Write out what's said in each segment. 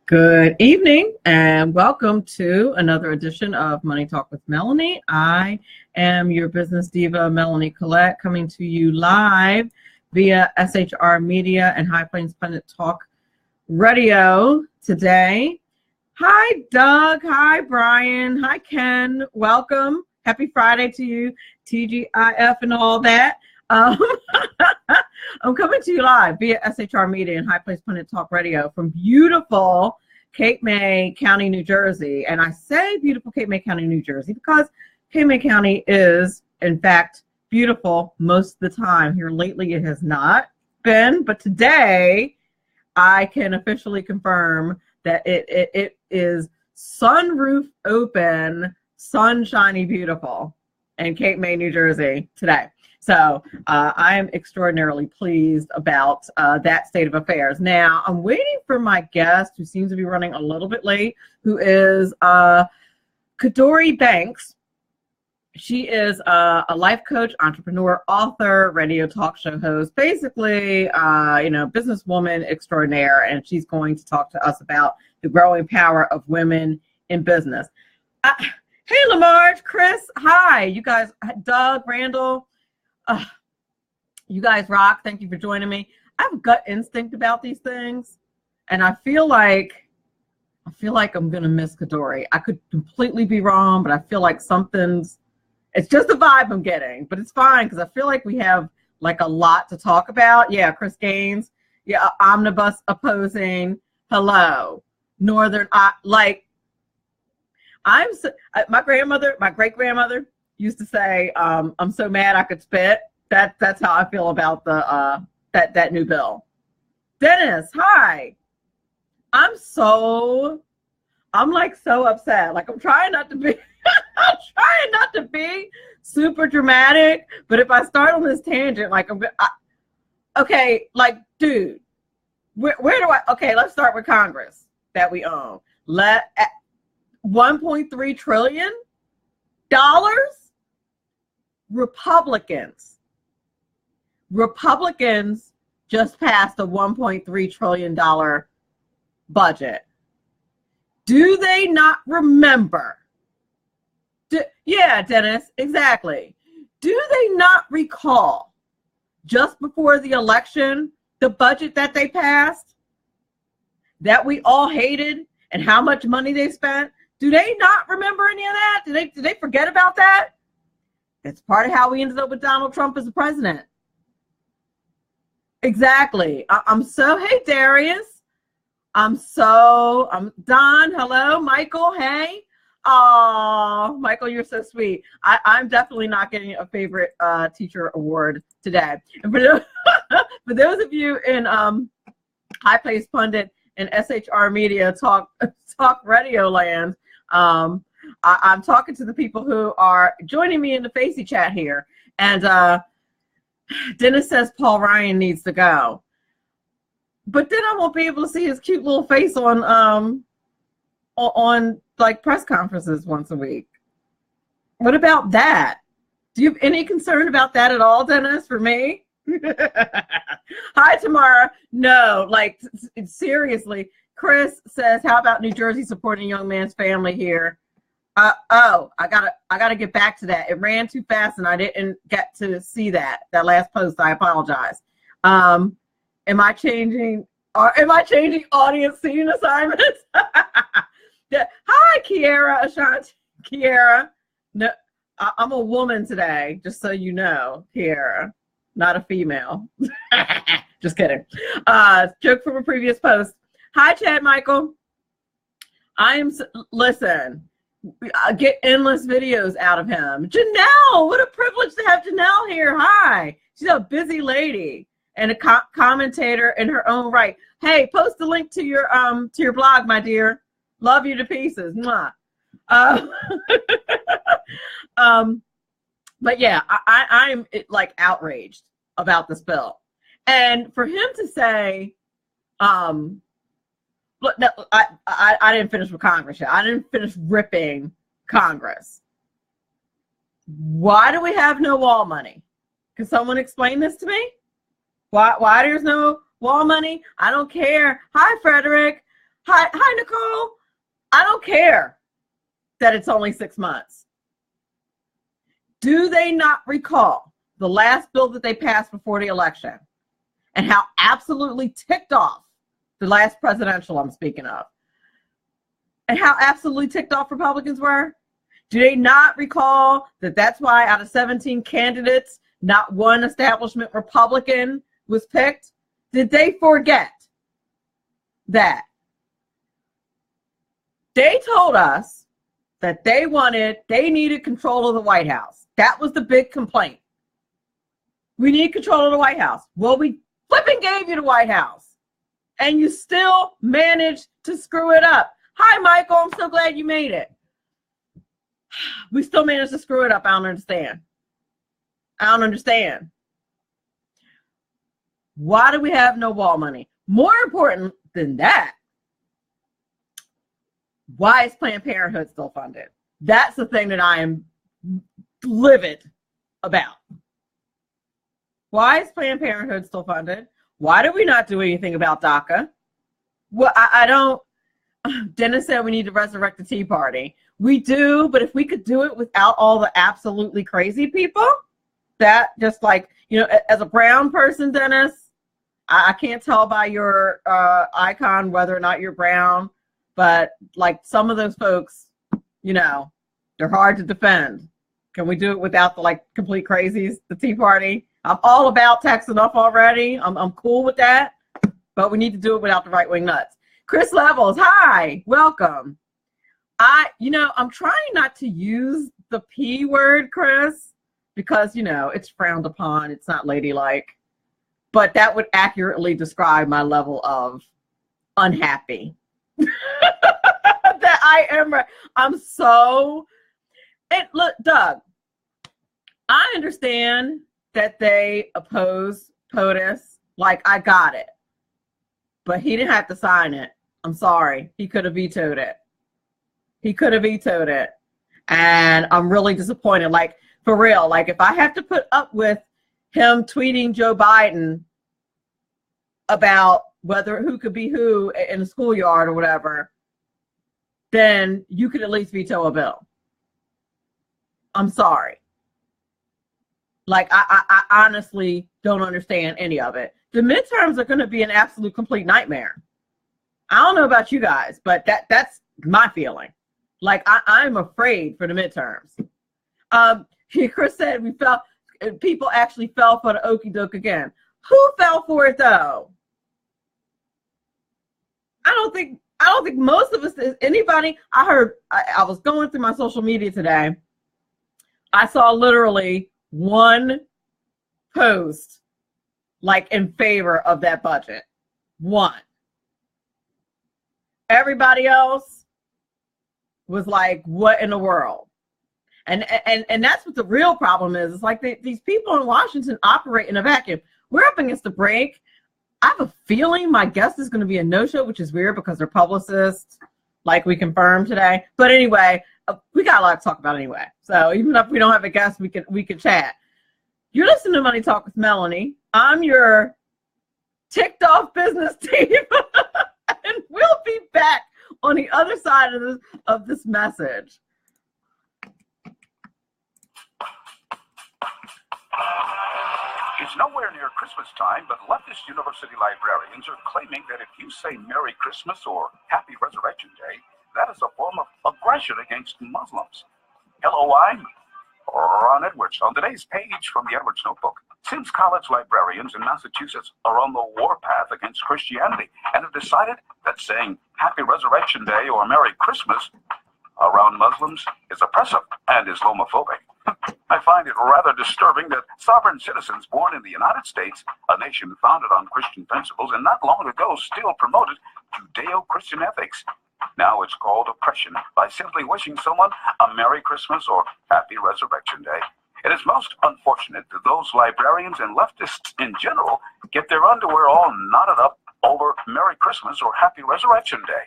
Good evening and welcome to another edition of Money Talk with Melanie. I am your business diva, Melanie Collette, coming to you live via SHR Media and High Plains Pundit Talk Radio today. Hi, Doug. Hi, Brian. Hi, Ken. Welcome. Happy Friday to you, TGIF and all that. I'm coming to you live via SHR Media and High Plains Pundit Talk Radio from beautiful Cape May County, New Jersey. And I say beautiful Cape May County, New Jersey, because Cape May County is, in fact, beautiful most of the time. Here lately it has not been, but today I can officially confirm that it is sunroof open, sunshiny, beautiful in Cape May, New Jersey today. So I am extraordinarily pleased about that state of affairs. Now, I'm waiting for my guest, who seems to be running a little bit late, who is Kadori Banks. She is a life coach, entrepreneur, author, radio talk show host, basically, businesswoman extraordinaire, and she's going to talk to us about the growing power of women in business. Hey, Lamarge, Chris, hi, you guys, Doug, Randall. You guys rock. Thank you for joining me. I have a gut instinct about these things, and I feel like I'm gonna miss Kadori. I could completely be wrong, but I feel like it's just a vibe I'm getting, but it's fine because I feel like we have like a lot to talk about. Yeah, Chris Gaines. Yeah, OmniBus opposing. Hello, Northern. My great grandmother used to say, I'm so mad I could spit. That's how I feel about the that new bill. Dennis, hi. I'm so upset. Like I'm trying not to be super dramatic, but if I start on this tangent, like dude, where do let's start with Congress that we own. $1.3 trillion. Republicans just passed a $1.3 trillion budget. Do they not remember? Yeah, Dennis, exactly. Do they not recall just before the election the budget that they passed that we all hated and how much money they spent? Do they not remember any of that? Did they forget about that? It's part of how we ended up with Donald Trump as the president. Exactly. Hey, Darius. I'm Don. Hello, Michael. Hey. Oh, Michael, you're so sweet. I'm definitely not getting a favorite teacher award today. And for those of you in High Place Pundit and SHR Media talk radio land, I'm talking to the people who are joining me in the Facey chat here. And Dennis says Paul Ryan needs to go. But then I won't be able to see his cute little face on like press conferences once a week. What about that? Do you have any concern about that at all, Dennis, for me? Hi, Tamara. No, like seriously. Chris says, how about New Jersey supporting young man's family here? I gotta get back to that. It ran too fast and I didn't get to see that last post. I apologize. Am I changing audience scene assignments? Hi, Kiara, Ashanti. Kiara. No, I'm a woman today, just so you know, Kiara, not a female. Just kidding. Joke from a previous post. Hi, Chad Michael. Listen, I get endless videos out of him. Janelle, what a privilege to have Janelle here. Hi. She's a busy lady and a commentator in her own right. Hey, post the link to your blog, my dear. Love you to pieces. Mwah. But yeah, I'm like outraged about this bill. And for him to say, look, no, I didn't finish with Congress yet. I didn't finish ripping Congress. Why do we have no wall money? Can someone explain this to me? Why there's no wall money? I don't care. Hi, Frederick. Hi, Nicole. I don't care that it's only 6 months. Do they not recall the last bill that they passed before the election and how absolutely ticked off the last presidential I'm speaking of, and how absolutely ticked off Republicans were? Do they not recall that that's why out of 17 candidates, not one establishment Republican was picked? Did they forget that? They told us that they needed control of the White House. That was the big complaint. We need control of the White House. Well, we flipping gave you the White House, and you still managed to screw it up. Hi, Michael. I'm so glad you made it. We still managed to screw it up. I don't understand. Why do we have no wall money? More important than that, why is Planned Parenthood still funded? That's the thing that I am livid about. Why is Planned Parenthood still funded? Why do we not do anything about DACA? Well, I don't. Dennis said we need to resurrect the Tea Party. We do, but if we could do it without all the absolutely crazy people, that just like, you know, as a brown person, Dennis, I can't tell by your icon whether or not you're brown, but like some of those folks, you know, they're hard to defend. Can we do it without the like complete crazies, the Tea Party? I'm all about tax enough already. I'm cool with that, but we need to do it without the right-wing nuts. Chris Levels, hi, welcome. I'm trying not to use the P word, Chris, because, you know, it's frowned upon. It's not ladylike, but that would accurately describe my level of unhappy. I'm so, and look, Doug, I understand that they oppose POTUS. Like, I got it, but he didn't have to sign it. I'm sorry. He could have vetoed it. And I'm really disappointed. Like, for real, like if I have to put up with him tweeting Joe Biden about who could be who in the schoolyard or whatever, then you could at least veto a bill. I'm sorry. Like, I honestly don't understand any of it. The midterms are going to be an absolute complete nightmare. I don't know about you guys, but that's my feeling. Like, I'm afraid for the midterms. Chris said people actually fell for the okie doke again. Who fell for it though? I don't think most of us, anybody. I was going through my social media today. I saw literally one post like in favor of that budget. One. Everybody else was like, what in the world? And that's what the real problem is. It's like these people in Washington operate in a vacuum. We're up against the break. I have a feeling my guest is going to be a no-show, which is weird because they're publicists, like we confirmed today. But anyway, we got a lot to talk about anyway. So even if we don't have a guest, we can chat. You're listening to Money Talk with Melanie. I'm your ticked off business team. And we'll be back on the other side of this message. It's nowhere near Christmas time, but leftist university librarians are claiming that if you say Merry Christmas or Happy Resurrection Day, that is a form of aggression against Muslims. Hello, I'm Ron Edwards. On today's page from the Edwards Notebook, since college librarians in Massachusetts are on the warpath against Christianity and have decided that saying Happy Resurrection Day or Merry Christmas around Muslims is oppressive and Islamophobic. I find it rather disturbing that sovereign citizens born in the United States, a nation founded on Christian principles and not long ago still promoted Judeo-Christian ethics. Now it's called oppression by simply wishing someone a Merry Christmas or Happy Resurrection Day. It is most unfortunate that those librarians and leftists in general get their underwear all knotted up over Merry Christmas or Happy Resurrection Day.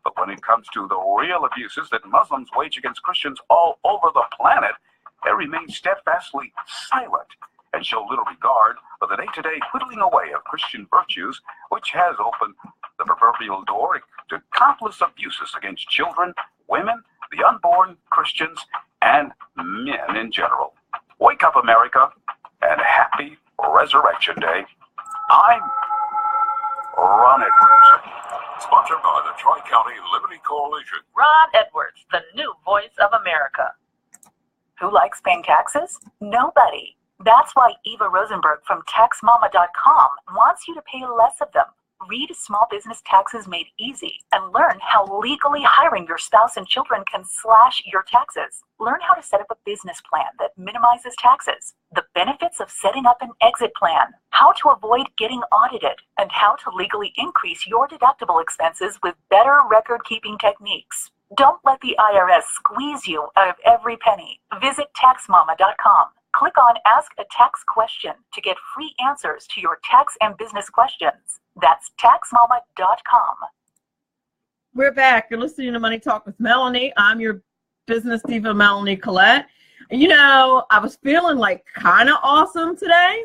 But when it comes to the real abuses that Muslims wage against Christians all over the planet, they remain steadfastly silent and show little regard for the day-to-day whittling away of Christian virtues, which has opened the proverbial door to countless abuses against children, women, the unborn, Christians, and men in general. Wake up, America, and happy Resurrection Day. I'm Ron Edwards. Sponsored by the Tri-County Liberty Coalition. Ron Edwards, the new voice of America. Who likes paying taxes? Nobody. That's why Eva Rosenberg from TaxMama.com wants you to pay less of them. Read Small Business Taxes Made Easy and learn how legally hiring your spouse and children can slash your taxes. Learn how to set up a business plan that minimizes taxes, the benefits of setting up an exit plan, how to avoid getting audited, and how to legally increase your deductible expenses with better record-keeping techniques. Don't let the IRS squeeze you out of every penny. Visit TaxMama.com. Click on Ask a Tax Question to get free answers to your tax and business questions. That's TaxMama.com. We're back. You're listening to Money Talk with Melanie. I'm your business diva, Melanie Collette. You know, I was feeling like kind of awesome today,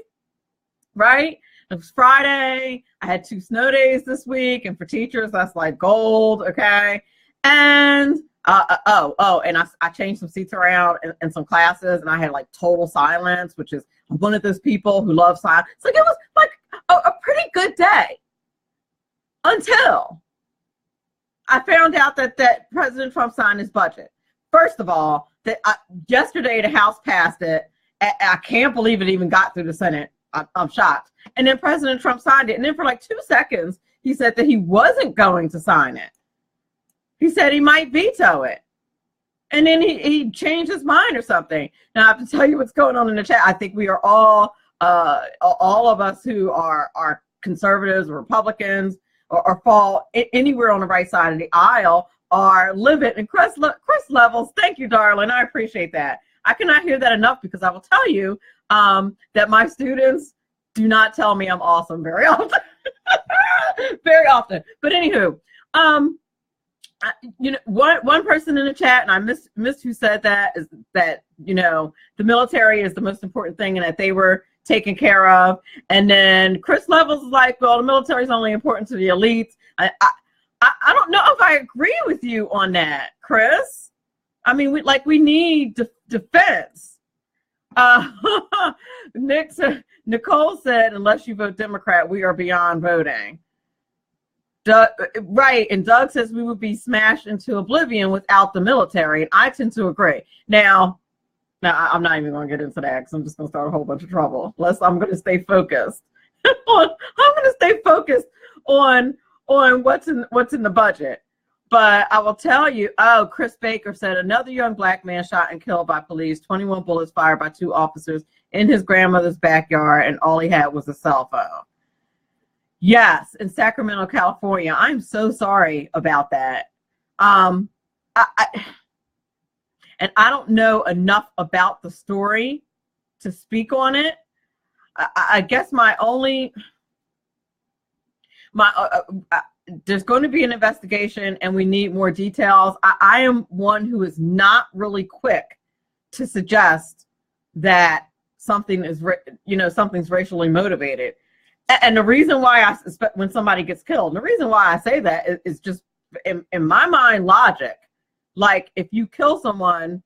right? It was Friday. I had 2 snow days this week, and for teachers, that's like gold, okay? And and I changed some seats around in some classes, and I had like total silence, which is I'm one of those people who love silence. So it was like a pretty good day until I found out that President Trump signed his budget. First of all, yesterday the House passed it. I can't believe it even got through the Senate. I'm shocked. And then President Trump signed it, and then for like 2 seconds, he said that he wasn't going to sign it. He said he might veto it. And then he changed his mind or something. Now, I have to tell you what's going on in the chat. I think we are all of us who are conservatives or Republicans or fall anywhere on the right side of the aisle are livid. And Chris Levels, thank you, darling. I appreciate that. I cannot hear that enough because I will tell you that my students do not tell me I'm awesome very often. Very often. But anywho, you know, one person in the chat, and I missed who said that, is that, you know, the military is the most important thing and that they were taken care of. And then Chris Levels is like, well, the military is only important to the elites. I don't know if I agree with you on that, Chris. I mean, we need defense. Nicole said, unless you vote Democrat, we are beyond voting. Right, and Doug says we would be smashed into oblivion without the military, and I tend to agree. Now I'm not even going to get into that because I'm just going to start a whole bunch of trouble. I'm going to stay focused. I'm going to stay focused on what's in the budget. But I will tell you, Chris Baker said another young black man shot and killed by police, 21 bullets fired by 2 officers in his grandmother's backyard, and all he had was a cell phone. Yes, in Sacramento, California. I'm so sorry about that. And I don't know enough about the story to speak on it. I guess there's going to be an investigation and we need more details. I am one who is not really quick to suggest that something's racially motivated. And the reason why when somebody gets killed, and the reason why I say that is just in my mind logic. Like, if you kill someone,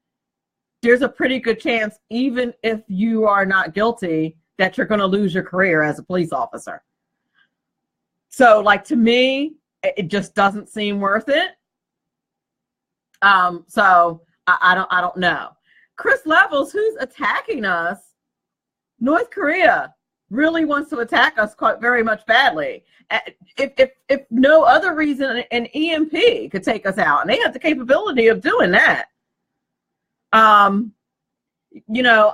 there's a pretty good chance, even if you are not guilty, that you're going to lose your career as a police officer. So, like, to me, it just doesn't seem worth it. So I don't know. Chris Levels, who's attacking us? North Korea really wants to attack us quite very much badly. If no other reason, an EMP could take us out, and they have the capability of doing that. You know,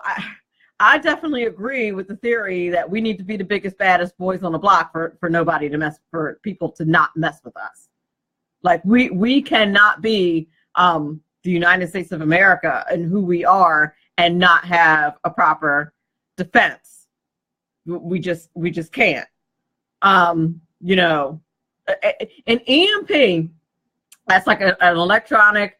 I definitely agree with the theory that we need to be the biggest, baddest boys on the block for people to not mess with us. Like, we cannot be the United States of America and who we are and not have a proper defense. We just can't. You know, an EMP, that's like an electronic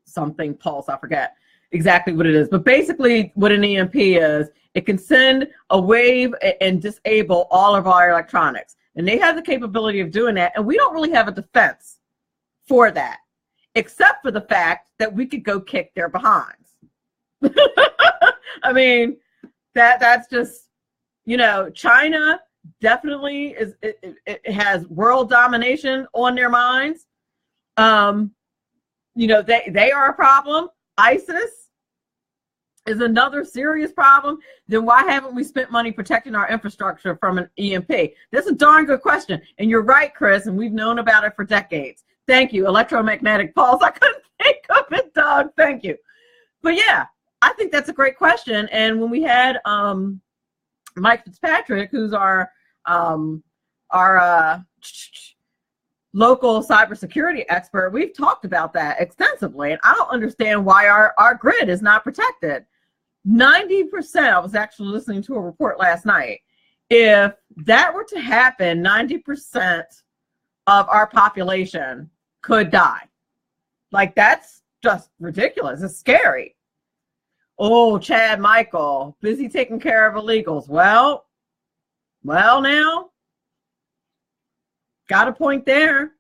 something pulse. I forget exactly what it is, but basically what an EMP is, it can send a wave and disable all of our electronics. And they have the capability of doing that. And we don't really have a defense for that, except for the fact that we could go kick their behinds. I mean, that's just, you know, China definitely it has world domination on their minds. You know, they are a problem. ISIS is another serious problem. Then why haven't we spent money protecting our infrastructure from an EMP? That's a darn good question. And you're right, Chris, and we've known about it for decades. Thank you. Electromagnetic pulse. I couldn't think of it, Doug. Thank you. But yeah, I think that's a great question. And when we had Mike Fitzpatrick, who's our local cybersecurity expert, we've talked about that extensively. And I don't understand why our grid is not protected. 90%, I was actually listening to a report last night. If that were to happen, 90% of our population could die. Like, that's just ridiculous. It's scary. Oh, Chad Michael, busy taking care of illegals. Well, now, got a point there.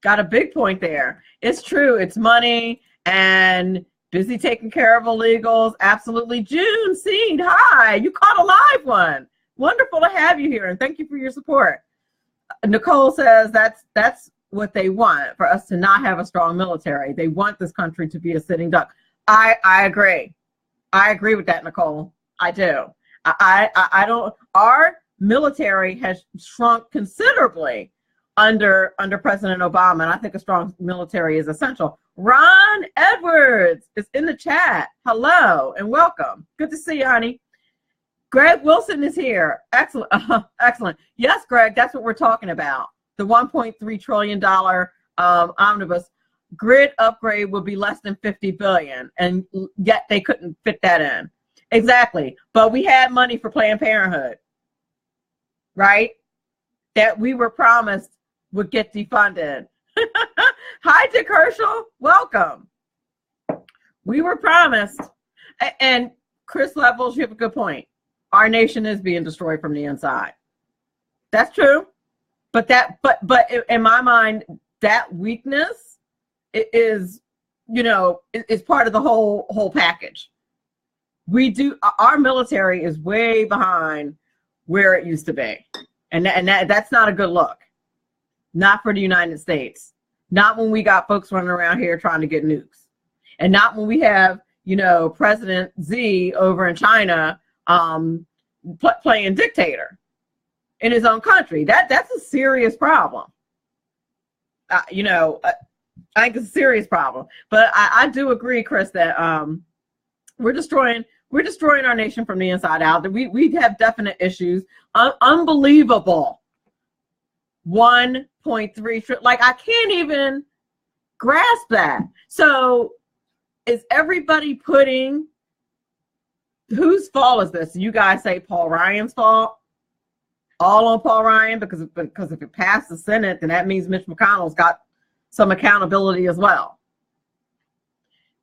Got a big point there. It's true. It's money and busy taking care of illegals. Absolutely. June Seed, hi. You caught a live one. Wonderful to have you here, and thank you for your support. Nicole says that's what they want, for us to not have a strong military. They want this country to be a sitting duck. I agree. I agree with that, Nicole. I do. I don't. Our military has shrunk considerably under President Obama, and I think a strong military is essential. Ron Edwards is in the chat. Hello and welcome. Good to see you, honey. Greg Wilson is here. Excellent. Excellent. Yes, Greg, that's what we're talking about. The $1.3 trillion OmniBus grid upgrade would be less than $50 billion, and yet they couldn't fit that in. Exactly. But we had money for Planned Parenthood, right? That we were promised would get defunded. Hi, Dick Herschel. Welcome. We were promised. And Chris Levels, you have a good point. Our nation is being destroyed from the inside. That's true. But in my mind, that weakness is, you know, is part of the whole package. Our military is way behind where it used to be. And that's not a good look. Not for the United States. Not when we got folks running around here trying to get nukes. And not when we have, you know, President Xi over in China playing dictator in his own country. That's a serious problem. You know, I think it's a serious problem. But I do agree, Chris, that we're destroying our nation from the inside out. We have definite issues. Unbelievable. 1.3 trillion. Like, I can't even grasp that. So is everybody putting, whose fault is this? You guys say Paul Ryan's fault? All on Paul Ryan? Because if it passed the Senate, then that means Mitch McConnell's got some accountability as well.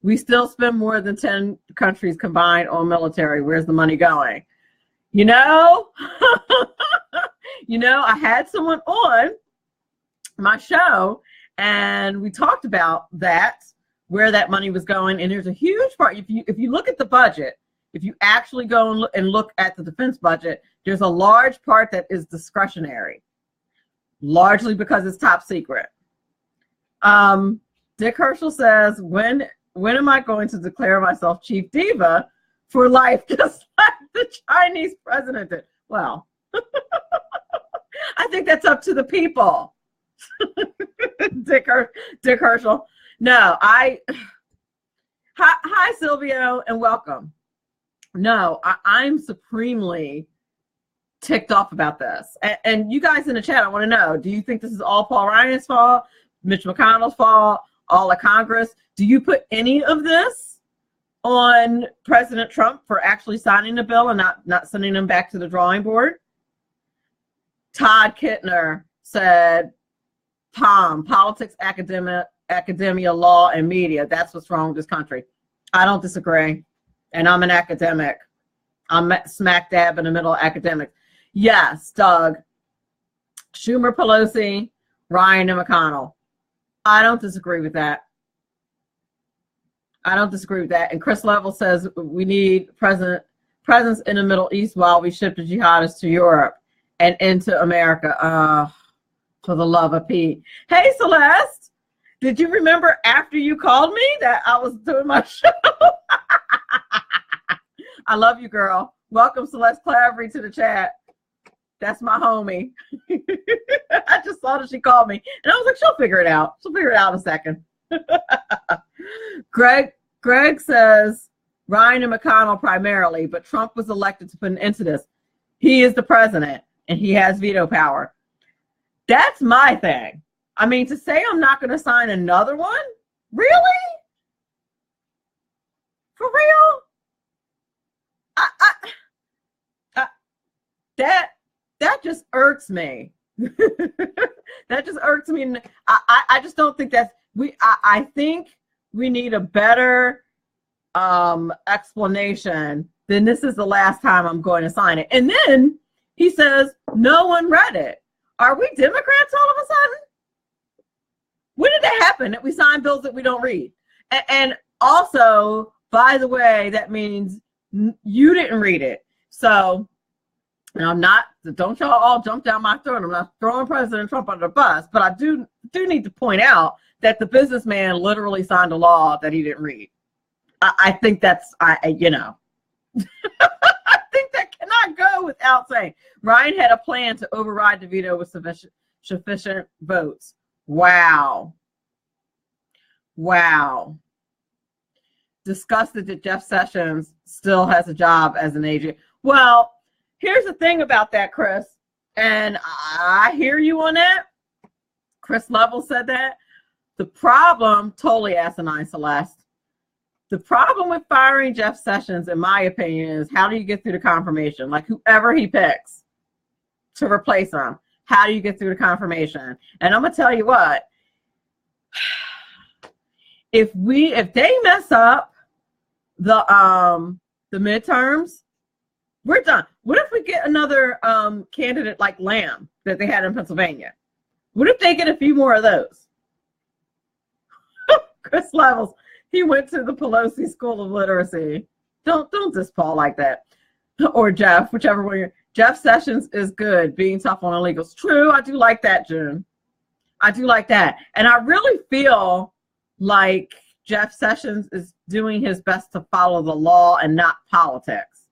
We still spend more than 10 countries combined on military. Where's the money going? You know, I had someone on my show and we talked about that, where that money was going. And there's a huge part. If you look at the budget, if you actually go and look at the defense budget, there's a large part that is discretionary, largely because it's top secret. Dick Herschel says, when am I going to declare myself Chief Diva for life, just like the Chinese president did? Well, I think that's up to the people. Dick Herschel. No, hi, Silvio, and welcome. No, I'm supremely ticked off about this. And you guys in the chat, I want to know, do you think this is all Paul Ryan's fault, Mitch McConnell's fault, all of Congress? Do you put any of this on President Trump for actually signing the bill and not sending him back to the drawing board? Todd Kittner said, politics, academia, law, and media. That's what's wrong with this country. I don't disagree. And I'm an academic. I'm smack dab in the middle of academics. Yes, Doug. Schumer, Pelosi, Ryan, and McConnell. I don't disagree with that. I don't disagree with that. And Chris Level says we need presence in the Middle East while we ship the jihadists to Europe and into America. For the love of Pete. Hey, Celeste, did you remember after you called me that I was doing my show? I love you, girl. Welcome, Celeste Clavery, to the chat. That's my homie. I just saw that she called me, and I was like, she'll figure it out. She'll figure it out in a second. Greg says Ryan and McConnell primarily, but Trump was elected to put an end to this. He is the president, and he has veto power. That's my thing. I mean, to say I'm not going to sign another one? Really? For real? That just irks me. That just irks me. I just don't think that's I think we need a better explanation than this is the last time I'm going to sign it. And then he says no one read it. Are we Democrats all of a sudden? When did that happen that we sign bills that we don't read? And also, by the way, that means you didn't read it. So, and I'm not, don't y'all all jump down my throat. I'm not throwing President Trump under the bus, but I do need to point out that the businessman literally signed a law that he didn't read. I think that's, you know, I think that cannot go without saying. Ryan had a plan to override the veto with sufficient votes. Wow. Wow. Disgusted that Jeff Sessions still has a job as an agent. Well, here's the thing about that, Chris, and I hear you on that. Chris Level said that. The problem, totally asinine, Celeste. The problem with firing Jeff Sessions, in my opinion, is how do you get through the confirmation? Like whoever he picks to replace him, how do you get through the confirmation? And I'm gonna tell you what, if they mess up the midterms, we're done. What if we get another candidate like Lamb that they had in Pennsylvania? What if they get a few more of those? Chris Levels, he went to the Pelosi School of Literacy. Don't diss Paul like that. Or Jeff, whichever one. Jeff Sessions is good, being tough on illegals. True, I do like that, June. I do like that. And I really feel like Jeff Sessions is doing his best to follow the law and not politics.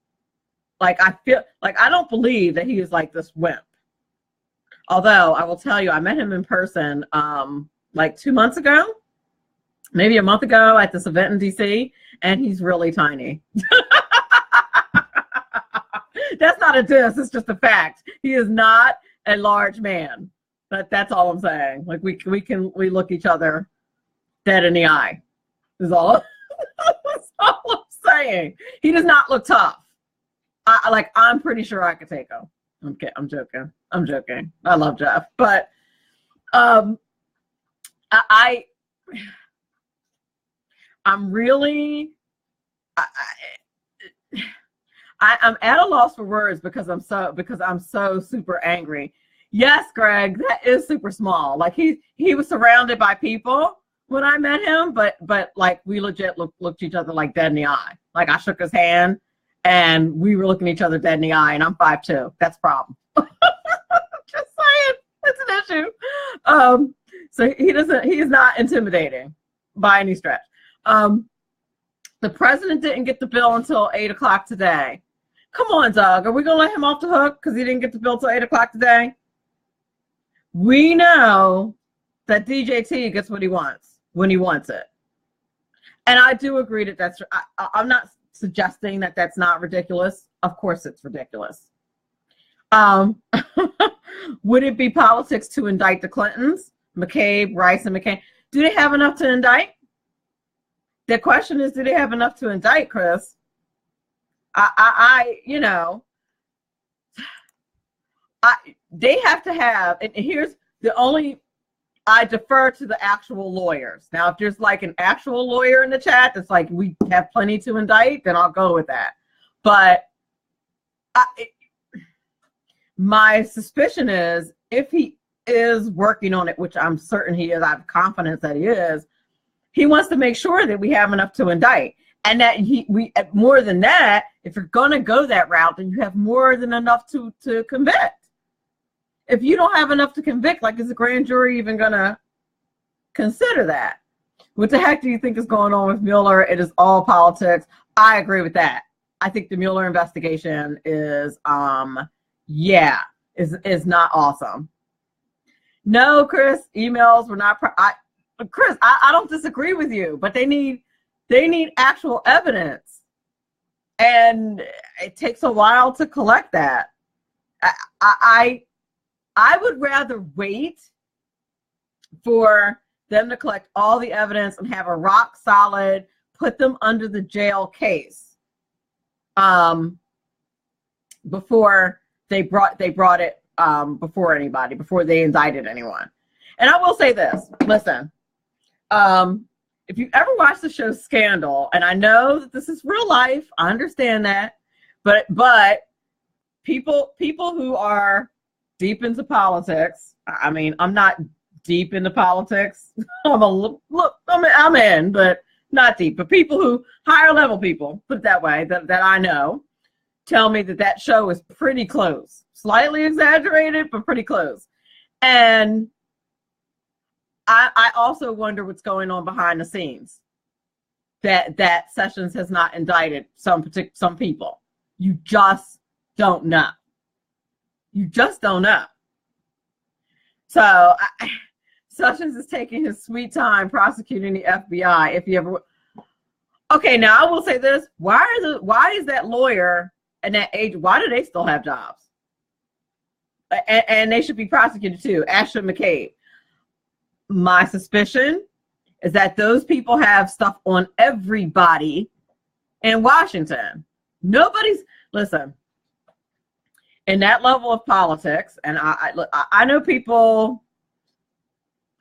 Like, I feel like I don't believe that he is like this wimp. Although I will tell you, I met him in person like 2 months ago, maybe a month ago at this event in DC, and he's really tiny. That's not a diss, it's just a fact. He is not a large man. But that's all I'm saying. Like we look each other dead in the eye. Is all that's all I'm saying. He does not look tough. I'm pretty sure I could take him. I'm joking. I love Jeff, but I'm really I'm at a loss for words because I'm so super angry. Yes, Greg, that is super small. Like he was surrounded by people when I met him, but like we legit looked each other like dead in the eye. Like I shook his hand and we were looking each other dead in the eye, and I'm 5'2". That's a problem. Just saying, it's an issue. So he is not intimidating by any stretch. The president didn't get the bill until 8 o'clock today. Come on, Doug. Are we going to let him off the hook because he didn't get the bill till 8 o'clock today? We know that DJT gets what he wants when he wants it. And I do agree that that's, I'm not suggesting that that's not ridiculous. Of course it's ridiculous. Would it be politics to indict the Clintons, McCabe, Rice, and McCain? Do they have enough to indict? The question is, do they have enough to indict, Chris? They have to have, and here's the only, I defer to the actual lawyers. Now, if there's like an actual lawyer in the chat that's like, we have plenty to indict, then I'll go with that. But my suspicion is if he is working on it, which I'm certain he is, I have confidence that he wants to make sure that we have enough to indict. And that we more than that, if you're going to go that route, then you have more than enough to convict. If you don't have enough to convict, like, is the grand jury even going to consider that? What the heck do you think is going on with Mueller? It is all politics. I agree with that. I think the Mueller investigation is not awesome. No, Chris, emails were not. Chris, I don't disagree with you, but they need actual evidence, and it takes a while to collect that. I would rather wait for them to collect all the evidence and have a rock solid, put them under the jail case, before they brought it before anybody, before they indicted anyone. And I will say this, listen, if you ever watch the show Scandal, and I know that this is real life, I understand that, but people who are deep into politics, I mean, I'm not deep into politics. I'm in, but not deep. But people who, higher level people, put it that way, that I know, tell me that show is pretty close. Slightly exaggerated, but pretty close. And I also wonder what's going on behind the scenes. That Sessions has not indicted some people. You just don't know. You just don't know. So Sessions is taking his sweet time prosecuting the FBI. If you ever, okay, now I will say this: why is that lawyer and that agent? Why do they still have jobs? And they should be prosecuted too. Ashton McCabe. My suspicion is that those people have stuff on everybody in Washington. Listen, in that level of politics, and I know people.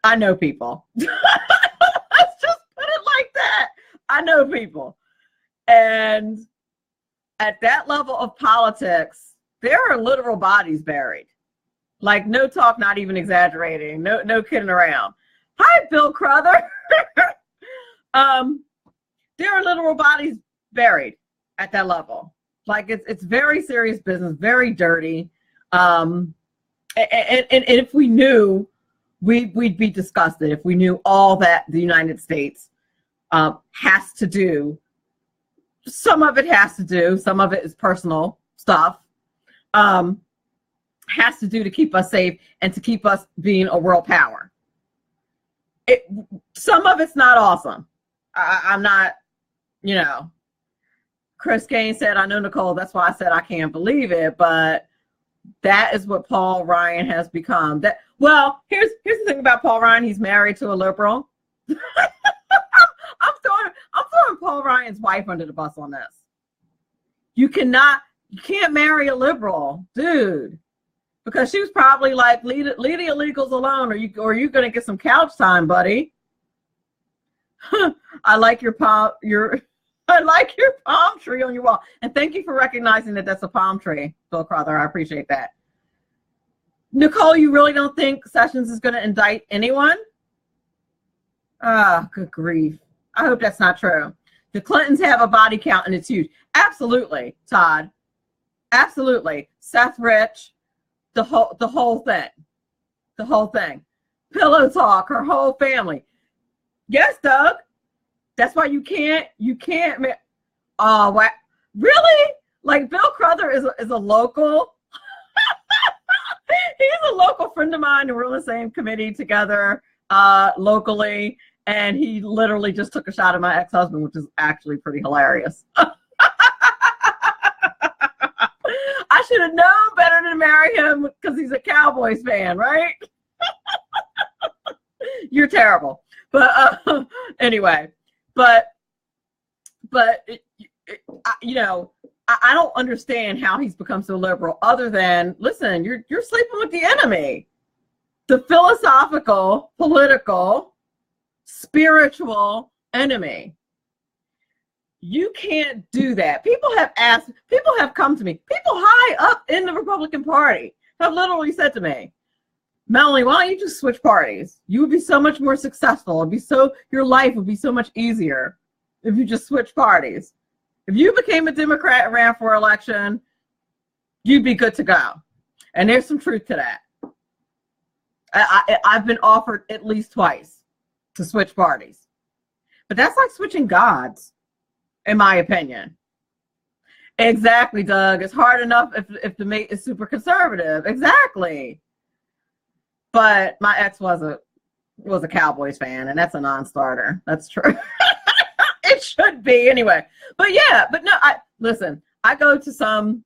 I know people. Let's just put it like that. I know people. And at that level of politics, there are literal bodies buried. Like, no talk, not even exaggerating. No kidding around. Hi, Bill Crowther. There are literal bodies buried at that level. Like, it's very serious business, very dirty. And if we knew, we'd be disgusted if we knew all that the United States has to do. Some of it has to do. Some of it is personal stuff. Has to do to keep us safe and to keep us being a world power. Some of it's not awesome. I'm not, Chris Kane said, I know, Nicole, that's why I said I can't believe it, but that is what Paul Ryan has become. Well, here's the thing about Paul Ryan. He's married to a liberal. I'm throwing Paul Ryan's wife under the bus on this. You can't marry a liberal, dude. Because she was probably like, leave the illegals alone, or you're gonna get some couch time, buddy. I like your palm tree on your wall, and thank you for recognizing that that's a palm tree, Bill Crowther. I appreciate that. Nicole, you really don't think Sessions is gonna indict anyone? Ah, good grief! I hope that's not true. The Clintons have a body count, and it's huge. Absolutely, Todd. Absolutely, Seth Rich. The whole thing. Pillow Talk, her whole family. Yes, Doug. That's why you can't. Oh, what? Really? Like, Bill Crowther is a local. He's a local friend of mine, and we're on the same committee together locally. And he literally just took a shot at my ex-husband, which is actually pretty hilarious. I should have known better than marry him because he's a Cowboys fan, right? You're terrible. But anyway, but I don't understand how he's become so liberal other than, listen, you're sleeping with the enemy. The philosophical, political, spiritual enemy. You can't do that. People have come to me. People high up in the Republican Party have literally said to me, Melanie, why don't you just switch parties? You would be so much more successful. Your life would be so much easier if you just switch parties. If you became a Democrat and ran for election, you'd be good to go. And there's some truth to that. I've been offered at least twice to switch parties. But that's like switching gods, in my opinion. Exactly, Doug. It's hard enough if the mate is super conservative. Exactly. But my ex was a Cowboys fan, and that's a non-starter. That's true. It should be anyway. But yeah, but no, listen, I go to some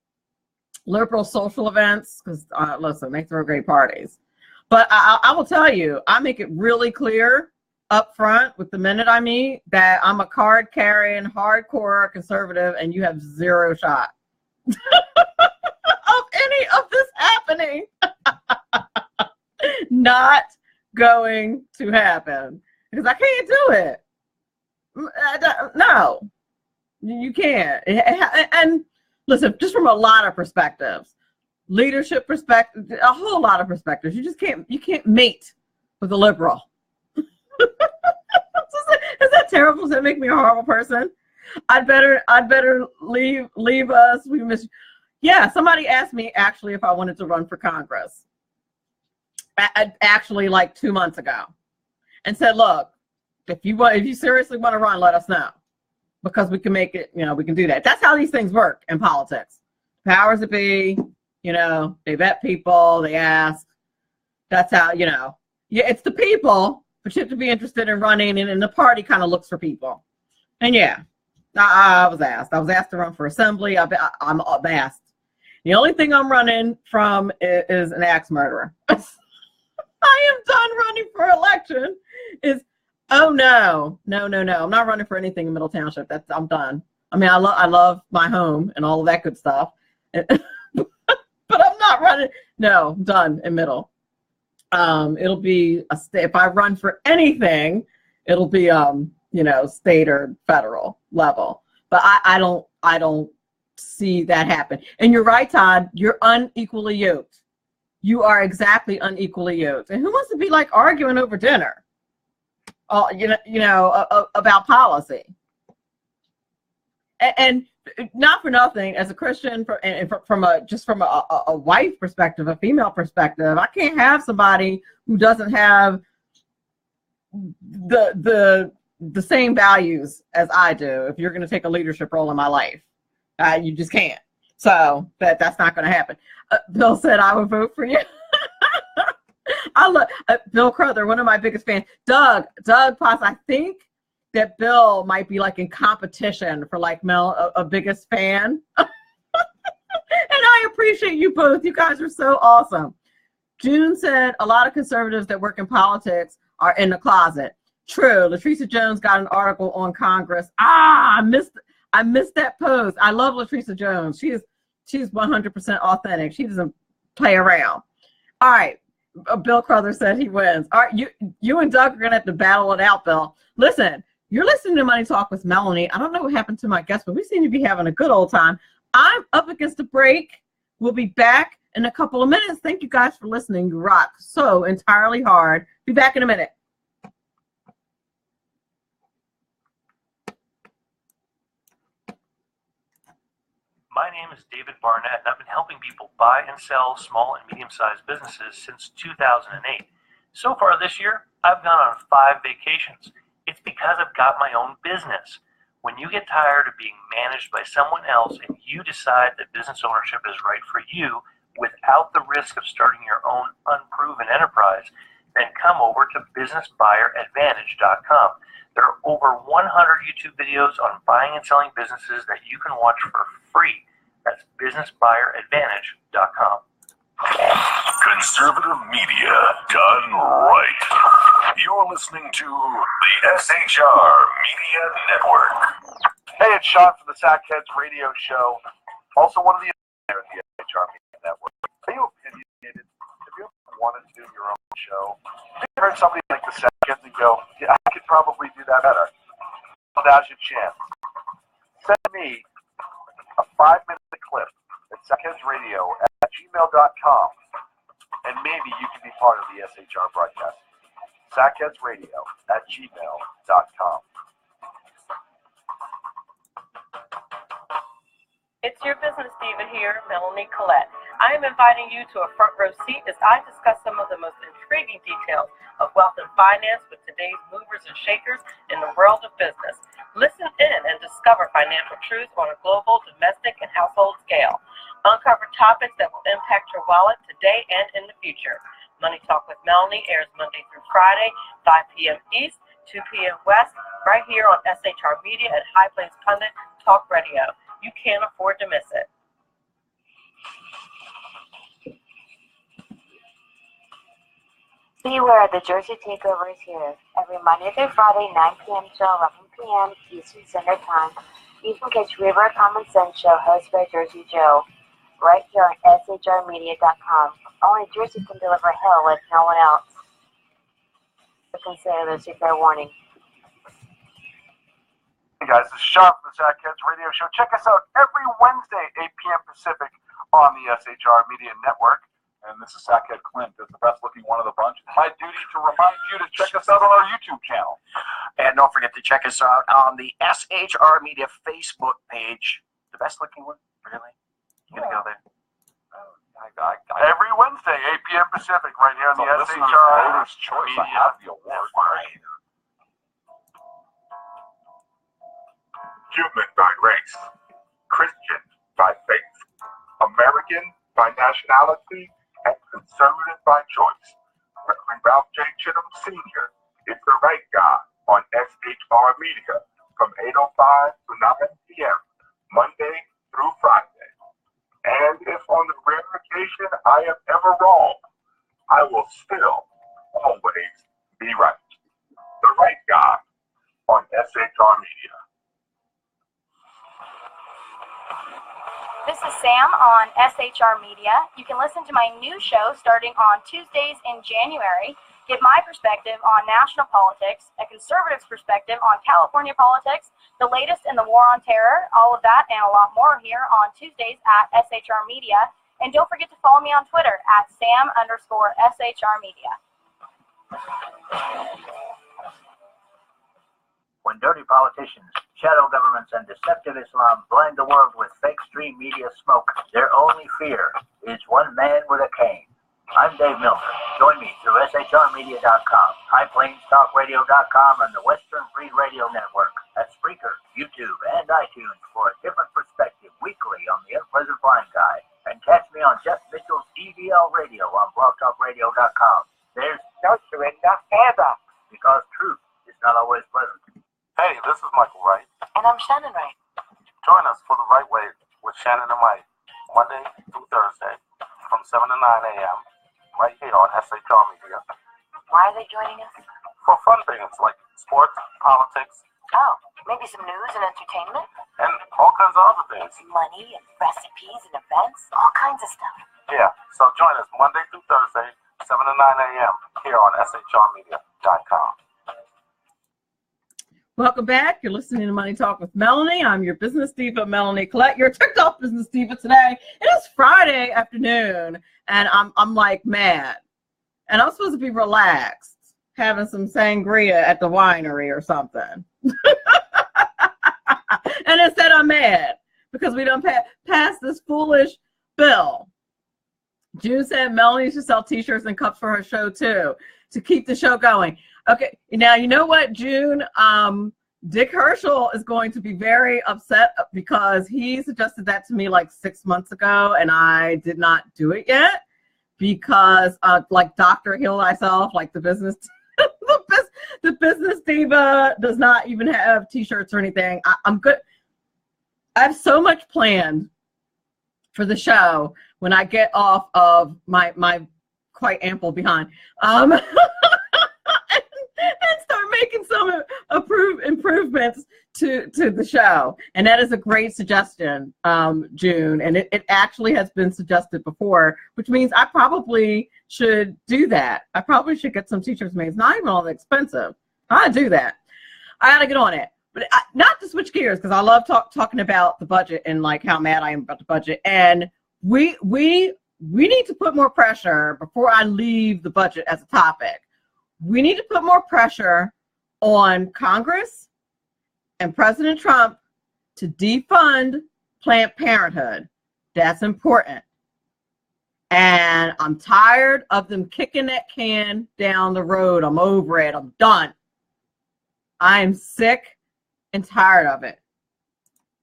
liberal social events because, listen, they throw great parties. But I will tell you, I make it really clear up front with the minute I meet that I'm a card-carrying, hardcore conservative, and you have zero shot of any of this happening. Not going to happen because I can't do it. No, you can't. And listen, just from a lot of perspectives, leadership perspective, a whole lot of perspectives, you can't mate with a liberal. Is that terrible? Does that make me a horrible person? I'd better leave us. We miss you. Yeah, somebody asked me actually if I wanted to run for Congress. Actually, like 2 months ago, and said, "Look, if you seriously want to run, let us know, because we can make it. We can do that." That's how these things work in politics. Powers that be, they vet people, they ask. That's how Yeah, it's the people, but you have to be interested in running, and the party kind of looks for people. And yeah, I was asked. I was asked to run for assembly. I'm asked. The only thing I'm running from is an axe murderer. I am done running for election. Oh no. I'm not running for anything in Middle Township. I'm done. I mean, I love my home and all of that good stuff, but I'm not running. No, I'm done in Middle. It'll be a state. If I run for anything, it'll be state or federal level. But I don't see that happen. And you're right, Todd. You're unequally yoked. You are exactly unequally yoked. And who wants to be like arguing over dinner? About policy. And not for nothing, as a Christian, from a wife perspective, a female perspective, I can't have somebody who doesn't have the same values as I do. If you're going to take a leadership role in my life, you just can't. So that's not going to happen. Bill said I would vote for you. I love Bill Crowther, one of my biggest fans. Doug Potts, I think that Bill might be like in competition for like Mel, a biggest fan. And I appreciate you both. You guys are so awesome. June said a lot of conservatives that work in politics are in the closet. True. Latricia Jones got an article on Congress. I missed that post. I love Latricia Jones. She's 100% authentic. She doesn't play around. All right. Bill Crowther said he wins. All right. You and Doug are going to have to battle it out, Bill. Listen, you're listening to Money Talk with Melanie. I don't know what happened to my guest, but we seem to be having a good old time. I'm up against the break. We'll be back in a couple of minutes. Thank you guys for listening. You rock so entirely hard. Be back in a minute. My name is David Barnett, and I've been helping people buy and sell small and medium-sized businesses since 2008. So far this year, I've gone on 5 vacations. It's because I've got my own business. When you get tired of being managed by someone else and you decide that business ownership is right for you without the risk of starting your own unproven enterprise, then come over to businessbuyeradvantage.com. There are over 100 YouTube videos on buying and selling businesses that you can watch for free. That's businessbuyeradvantage.com. Conservative media done right. You're listening to the SHR Media Network. Hey, it's Sean from the Sackheads Radio Show. Also one of the here at the SHR Media Network. Are you opinionated? Have you ever wanted to do your own show? Have you heard somebody like the Sackheads and go, yeah, I could probably do that better? Well, now's your chance. Send me a 5-minute clip at sackheadsradio@gmail.com, and maybe you can be part of the SHR broadcast. sackheadsradio@gmail.com. It's your business diva here, Melanie Collette. I am inviting you to a front row seat as I discuss some of the most intriguing details of wealth and finance with today's movers and shakers in the world of business. Listen in and discover financial truths on a global, domestic, and household scale. Uncover topics that will impact your wallet today and in the future. Money Talk with Melanie airs Monday through Friday, 5 p.m. East, 2 p.m. West, right here on SHR Media and High Plains Pundit Talk Radio. You can't afford to miss it. Beware, the Jersey Takeover is here. Every Monday through Friday, 9 p.m. to 11 p.m. Eastern Standard Time. You can catch River Common Sense Show hosted by Jersey Joe right here on shrmedia.com. Only Jersey can deliver hell like no one else. So consider this your fair warning. Hey guys, this is Sean from the Sackheads Radio Show. Check us out every Wednesday, 8 p.m. Pacific on the SHR Media Network. And this is Sackhead Clint, is the best looking one of the bunch. It's my duty to remind you to check us out on our YouTube channel. And don't forget to check us out on the SHR Media Facebook page. The best looking one? Really? You gonna go there? Every Wednesday, 8 p.m. Pacific, right here on the SHR Voters' Choice. Media. I have the award. Human by race, Christian by faith, American by nationality, and conservative by choice. Reverend Ralph J. Chittum Sr. is the right guy on SHR Media from 8:05 to 9 p.m. Monday through Friday. And if on the rare occasion I am ever wrong, I will still always be right. The right guy on SHR Media. This is Sam on SHR Media. You can listen to my new show starting on Tuesdays in January. Get my perspective on national politics, a conservative's perspective on California politics, the latest in the war on terror, all of that and a lot more here on Tuesdays at SHR Media. And don't forget to follow me on Twitter at Sam_SHR Media. When dirty politicians, shadow governments, and deceptive Islam blind the world with fake stream media smoke, their only fear is one man with a cane. I'm Dave Milner. Join me through shrmedia.com, highplainstalkradio.com, and the Western Free Radio Network at Spreaker, YouTube, and iTunes for a different perspective weekly on the Unpleasant Blind Guy. And catch me on Jeff Mitchell's EVL Radio on blogtalkradio.com. There's no surrender ever, because truth is not always pleasant. Hey, this is Michael Wright. And I'm Shannon Wright. Join us for The Right Way with Shannon and Mike, Monday through Thursday from 7 to 9 a.m. right here on SHR Media. Why are they joining us? For fun things like sports, politics, Oh, maybe some news and entertainment? and all kinds of other things. Money and recipes and events? All kinds of stuff. Yeah, so join us Monday through Thursday, 7 to 9 a.m. here on shrmedia.com. Welcome back. You're listening to Money Talk with Melanie. I'm your business diva, Melanie Collette. Your TikTok business diva today. It is Friday afternoon, and I'm like mad. And I'm supposed to be relaxed, having some sangria at the winery or something. And instead I'm mad because we don't pass this foolish bill. June said Melanie should sell t-shirts and cups for her show too, to keep the show going. Okay, now you know what, June? Dick Herschel is going to be very upset because he suggested that to me like 6 months ago, and I did not do it yet because, like Dr. Heal Thyself, like the business, the business diva does not even have t-shirts or anything. I'm good. I have so much planned for the show when I get off of my quite ample behind. And start making some improvements to the show. And that is a great suggestion, June. And it actually has been suggested before, which means I probably should do that. I probably should get some t-shirts made. It's not even all that expensive. I do that. I got to get on it. But not to switch gears, because I love talking about the budget and like how mad I am about the budget. And we we need to put more pressure before I leave the budget as a topic. We need to put more pressure on Congress and President Trump to defund Planned Parenthood. That's important. And I'm tired of them kicking that can down the road. I'm over it. I'm done. I am sick and tired of it.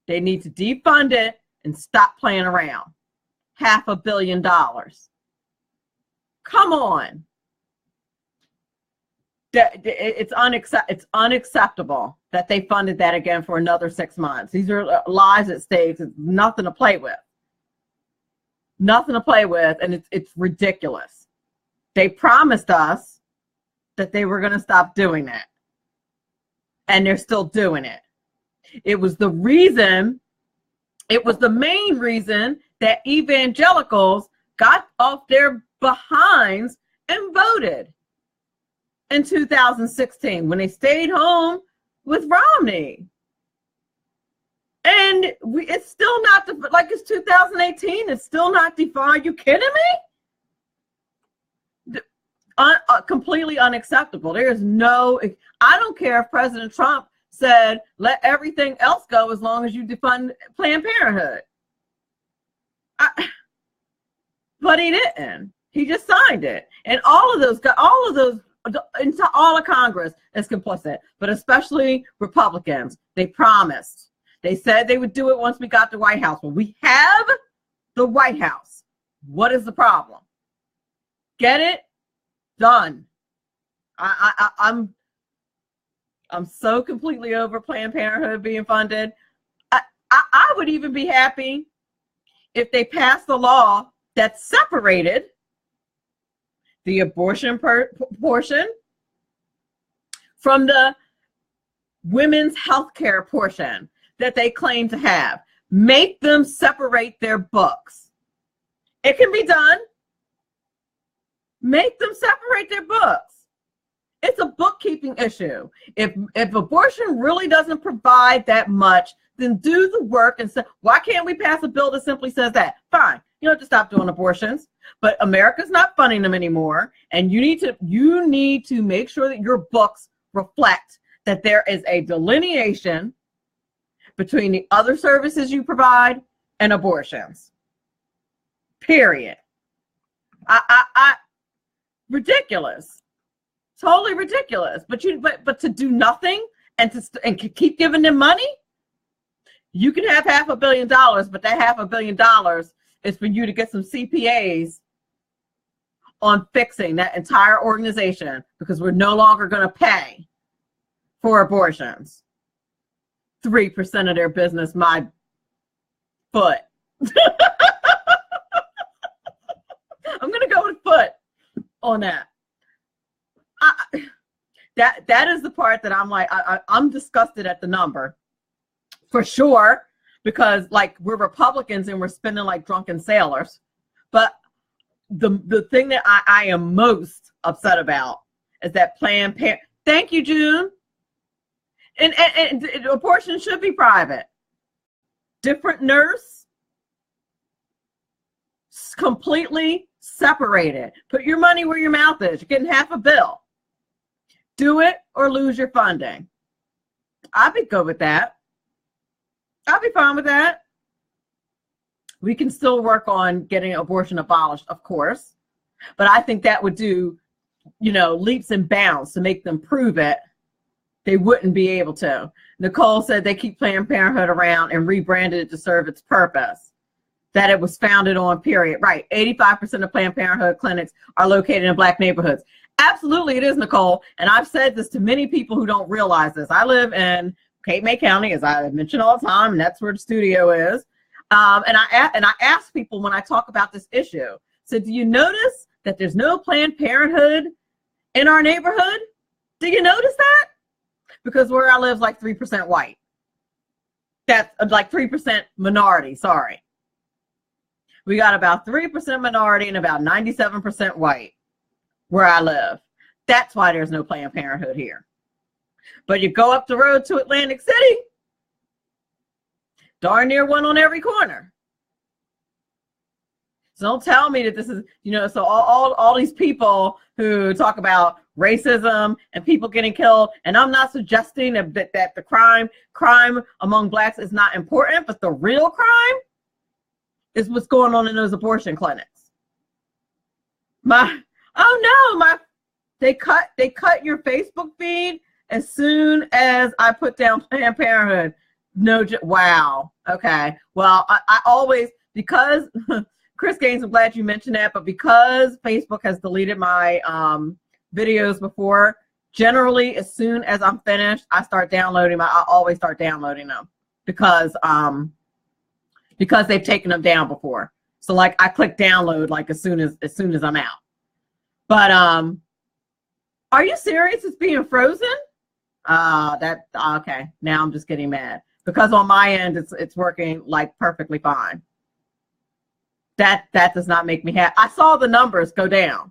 They need to defund it and stop playing around. $500 million. Come on. It's unacceptable that they funded that again for another 6 months. These are lives at stake. It's nothing to play with. Nothing to play with, and it's ridiculous. They promised us that they were going to stop doing that, and they're still doing it. It was the main reason that evangelicals got off their behinds and voted in 2016 when they stayed home with Romney. And it's still not, like it's 2018, it's still not defined. You kidding me? Completely unacceptable. There is no, I don't care if President Trump said, let everything else go as long as you defund Planned Parenthood. But he didn't. He just signed it. And all of those, into all of Congress is complicit, but especially Republicans. They promised. They said they would do it once we got the White House. Well, we have the White House. What is the problem? Get it done. I'm so completely over Planned Parenthood being funded. I would even be happy if they passed a law that separated the abortion portion from the women's health care portion that they claim to have. Make them separate their books. It can be done. Make them separate their books. It's a bookkeeping issue. If abortion really doesn't provide that much, then do the work and say, why can't we pass a bill that simply says that? Fine, you have to stop doing abortions, but America's not funding them anymore, and you need to make sure that your books reflect that there is a delineation between the other services you provide and abortions. Period. Ridiculous. Totally ridiculous. But to do nothing and to keep giving them money, you can have $500 million, but that $500 million is for you to get some CPAs on fixing that entire organization, because we're no longer going to pay for abortions. 3% of their business, my foot. I'm going to go with foot on that. That is the part that I'm like, I'm disgusted at the number for sure, because like we're Republicans and we're spending like drunken sailors. But the thing that I am most upset about is that Planned Parenthood. Thank you, June. And abortion should be private. Different nurse, completely separated. Put your money where your mouth is. You're getting $500 million. Do it or lose your funding. I'd be good with that. I'd be fine with that. We can still work on getting abortion abolished, of course. But I think that would do, leaps and bounds to make them prove it. They wouldn't be able to. Nicole said they keep Planned Parenthood around and rebranded it to serve its purpose, that it was founded on, period. Right. 85% of Planned Parenthood clinics are located in Black neighborhoods. Absolutely, it is, Nicole. And I've said this to many people who don't realize this. I live in Cape May County, as I mention all the time, and that's where the studio is. And I ask people when I talk about this issue, so do you notice that there's no Planned Parenthood in our neighborhood? Do you notice that? Because where I live is like 3% white. That's like 3% minority, sorry. We got about 3% minority and about 97% white where I live. That's why there's no Planned Parenthood here. But you go up the road to Atlantic City, darn near one on every corner. So don't tell me that this is, so all these people who talk about racism and people getting killed, and I'm not suggesting that the crime among blacks is not important, but the real crime is what's going on in those abortion clinics. They cut your Facebook feed as soon as I put down Planned Parenthood. Wow. Okay. Well, I always, because Chris Gaines, I'm glad you mentioned that, but because Facebook has deleted my videos before, generally as soon as I'm finished, I always start downloading them because they've taken them down before. So like I click download like as soon as I'm out. But are you serious? It's being frozen? Okay. Now I'm just getting mad because on my end it's working like perfectly fine. That does not make me happy. I saw the numbers go down.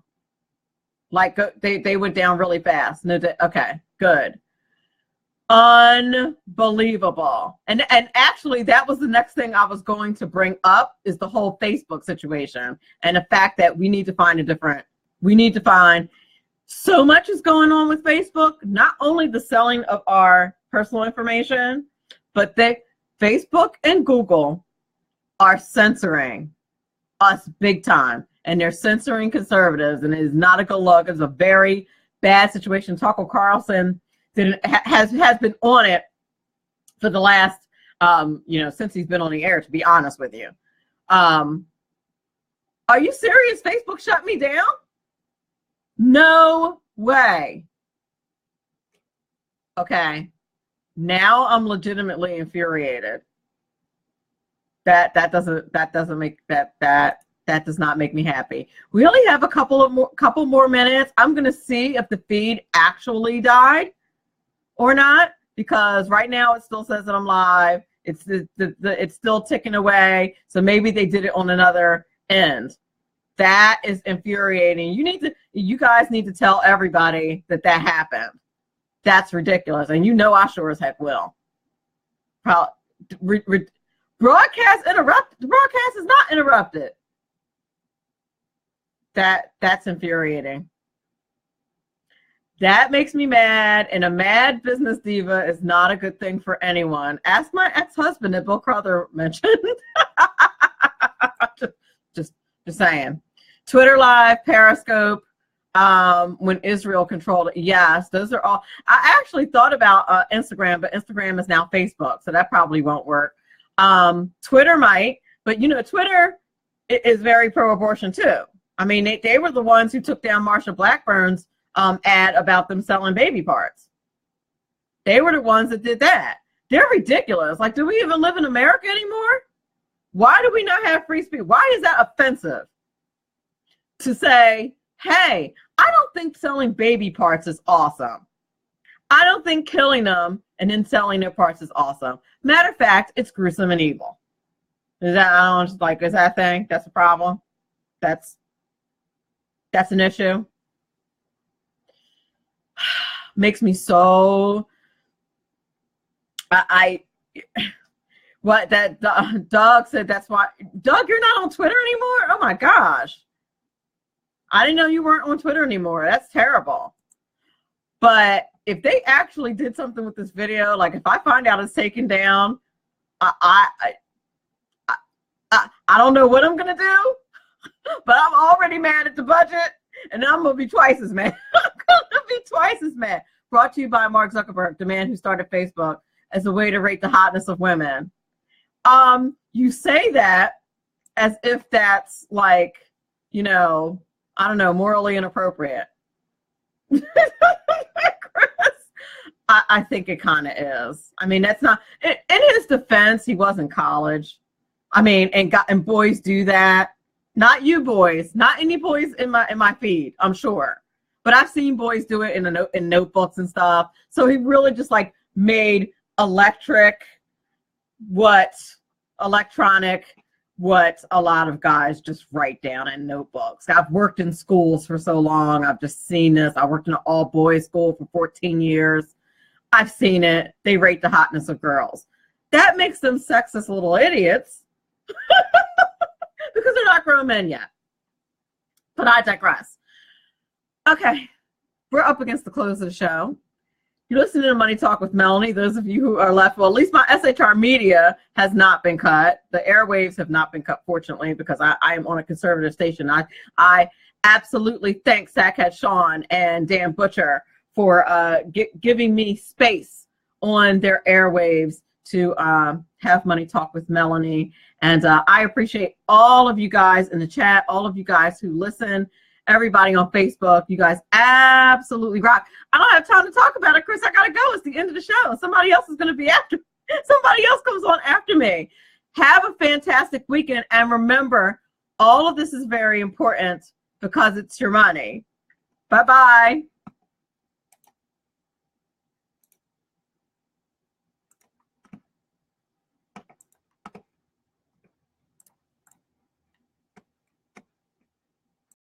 Like they went down really fast. Okay, good. Unbelievable. And actually that was the next thing I was going to bring up is the whole Facebook situation and the fact that we need to find so much is going on with Facebook, not only the selling of our personal information, but Facebook and Google are censoring us big time, and they're censoring conservatives, and it is not a good look. It's a very bad situation. Tucker Carlson has been on it for the last, since he's been on the air, to be honest with you. Are you serious? Facebook shut me down? No way. Okay. Now I'm legitimately infuriated. That does not make me happy. We only have a couple more minutes. I'm gonna see if the feed actually died or not, because right now it still says that I'm live. It's still ticking away. So maybe they did it on another end. That is infuriating. You guys need to tell everybody that happened. That's ridiculous. And I sure as heck will. Broadcast interrupted. The broadcast is not interrupted. That's infuriating. That makes me mad, and a mad business diva is not a good thing for anyone. Ask my ex-husband that Bill Crowther mentioned. just saying. Twitter Live, Periscope, when Israel controlled it. Yes, those are all. I actually thought about Instagram, but Instagram is now Facebook, so that probably won't work. Twitter might, but Twitter is very pro-abortion too. I mean, they were the ones who took down Marsha Blackburn's ad about them selling baby parts. They were the ones that did that. They're ridiculous. Like, do we even live in America anymore? Why do we not have free speech? Why is that offensive to say, hey, I don't think selling baby parts is awesome. I don't think killing them and then selling their parts is awesome. Matter of fact, it's gruesome and evil. Is that a thing? That's a problem? That's an issue? Makes me so... What that Doug said, that's why. Doug, you're not on Twitter anymore? Oh my gosh. I didn't know you weren't on Twitter anymore. That's terrible. But if they actually did something with this video, like if I find out it's taken down, I don't know what I'm gonna do, but I'm already mad at the budget, and I'm gonna be twice as mad. I'm gonna be twice as mad. Brought to you by Mark Zuckerberg, the man who started Facebook, as a way to rate the hotness of women. You say that as if that's like, I don't know, morally inappropriate. Chris, I think it kind of is. I mean, that's not, in his defense, he was in college. I mean, and boys do that. Not you boys, not any boys in my feed, I'm sure. But I've seen boys do it in notebooks and stuff. So he really just like made electronic what a lot of guys just write down in notebooks. I've worked in schools for so long. I've just seen this. I worked in an all-boys school for 14 years. I've seen it. They rate the hotness of girls. That makes them sexist little idiots. because they're not grown men yet. But I digress. Okay, we're up against the close of the show. You're listening to Money Talk with Melanie. Those of you who are left, well, at least my SHR media has not been cut. The airwaves have not been cut, fortunately, because I am on a conservative station. I absolutely thank Sackhead Sean and Dan Butcher for giving me space on their airwaves to have Money Talk with Melanie. And I appreciate all of you guys in the chat, all of you guys who listen, everybody on Facebook. You guys absolutely rock. I don't have time to talk about it, Chris. I got to go. It's the end of the show. Somebody else is going to be after. Somebody else comes on after me. Have a fantastic weekend. And remember, all of this is very important because it's your money. Bye-bye.